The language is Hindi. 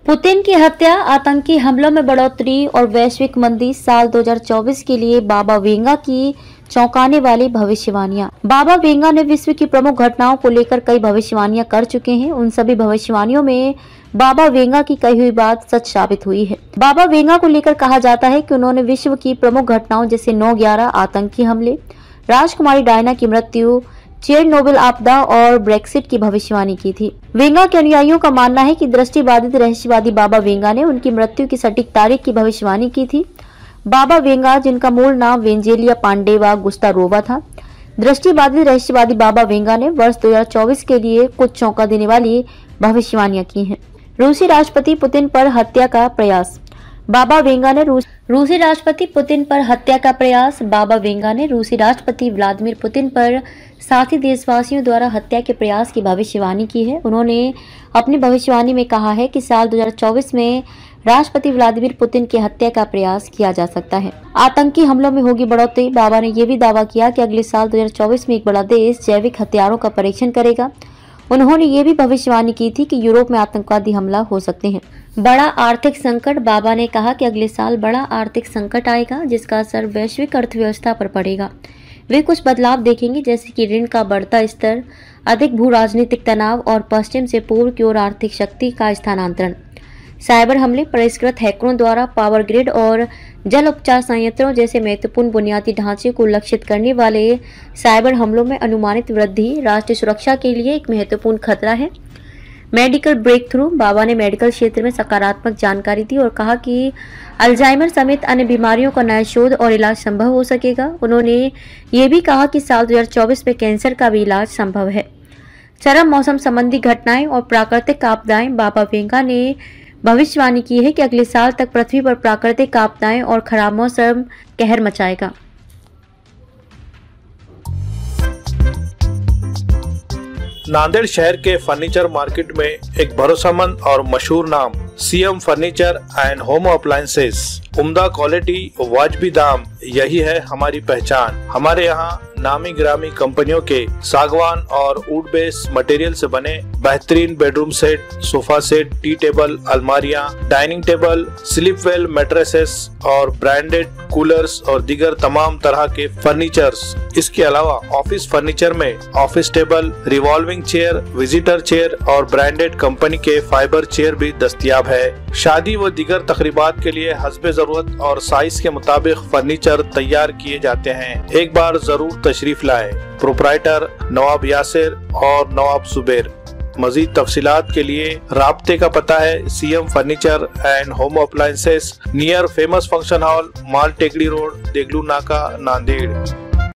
पुतिन की हत्या, आतंकी हमलों में बढ़ोतरी और वैश्विक मंदी। साल 2024 के लिए बाबा वेंगा की चौंकाने वाली भविष्यवाणियां। बाबा वेंगा ने विश्व की प्रमुख घटनाओं को लेकर कई भविष्यवाणियां कर चुके हैं। उन सभी भविष्यवाणियों में बाबा वेंगा की कही हुई बात सच साबित हुई है। बाबा वेंगा को लेकर कहा जाता है कि उन्होंने विश्व की प्रमुख घटनाओं जैसे 9/11 आतंकी हमले, राजकुमारी डायना की मृत्यु, चेरनोबिल आपदा और ब्रेक्सिट की भविष्यवाणी की थी। वेंगा के अनुयायियों का मानना है कि दृष्टिबाधित रहस्यवादी बाबा वेंगा ने उनकी मृत्यु की सटीक तारीख की भविष्यवाणी की थी। बाबा वेंगा, जिनका मूल नाम वेंजेलिया पांडेवा गुस्तारोवा था, दृष्टिबाधित रहस्यवादी बाबा वेंगा ने वर्ष 2024 के लिए कुछ चौंका देने वाली भविष्यवाणियां की हैं। रूसी राष्ट्रपति पुतिन पर हत्या का प्रयास। बाबा वेंगा ने रूसी राष्ट्रपति पुतिन पर हत्या का प्रयास। बाबा वेंगा ने रूसी राष्ट्रपति व्लादिमीर पुतिन पर साथी देशवासियों द्वारा हत्या के प्रयास की भविष्यवाणी की है। उन्होंने अपनी भविष्यवाणी में कहा है कि साल 2024 में राष्ट्रपति व्लादिमीर पुतिन की हत्या का प्रयास किया जा सकता है। आतंकी हमलों में होगी बढ़ोतरी। बाबा ने यह भी दावा किया कि अगले साल 2024 में एक बड़ा देश जैविक हथियारों का परीक्षण करेगा। उन्होंने ये भी भविष्यवाणी की थी कि यूरोप में आतंकवादी हमला हो सकते हैं। बड़ा आर्थिक संकट। बाबा ने कहा कि अगले साल बड़ा आर्थिक संकट आएगा जिसका असर वैश्विक अर्थव्यवस्था पर पड़ेगा। वे कुछ बदलाव देखेंगे जैसे कि ऋण का बढ़ता स्तर, अधिक भू राजनीतिक तनाव और पश्चिम से पूर्व की ओर आर्थिक शक्ति का स्थानांतरण। साइबर हमले, परिष्कृत हैकरों द्वारा पावर ग्रिड और जल उपचार संयंत्रों जैसे महत्वपूर्ण बुनियादी ढांचे को लक्षित करने वाले साइबर हमलों में अनुमानित वृद्धि राष्ट्रीय सुरक्षा के लिए एक महत्वपूर्ण खतरा है। Medical break through. बाबा ने मेडिकल क्षेत्र में सकारात्मक जानकारी दी और कहा कि अल्जाइमर समेत अन्य बीमारियों का नया शोध और इलाज संभव हो सकेगा। उन्होंने ये भी कहा कि साल 2024 में कैंसर का भी इलाज संभव है। चरम मौसम संबंधी घटनाएं और प्राकृतिक आपदाएं। बाबा वेंगा ने भविष्यवाणी की है कि अगले साल तक पृथ्वी पर प्राकृतिक आपदाएं और खराब मौसम कहर मचाएगा। नांदेड़ शहर के फर्नीचर मार्केट में एक भरोसेमंद और मशहूर नाम CM furniture and home appliances. उम्दा क्वालिटी, वाजबी दाम, यही है हमारी पहचान। हमारे यहाँ नामी ग्रामी कंपनियों के सागवान और वुड बेस मटेरियल से बने बेहतरीन bedroom set, sofa set, tea table, अलमारियाँ, dining table, sleep well mattresses और ब्रांडेड कूलर्स और दीगर तमाम तरह के फर्नीचर्स। इसके अलावा ऑफिस फर्नीचर में office table, revolving chair, visitor chair और ब्रांडेड कंपनी के फाइबर चेयर भी दस्तयाब है। शादी व दीगर तकरीबात के लिए हस्बे जरूरत और साइज के मुताबिक फर्नीचर तैयार किए जाते हैं। एक बार जरूर तशरीफ लाएं। प्रोप्राइटर नवाब यासिर और नवाब सुबेर। मजीद तफसीलात के लिए राब्ते का पता है CM furniture and home appliances, near famous function hall, Mal Tekdi road, Deglur नाका, नांदेड़।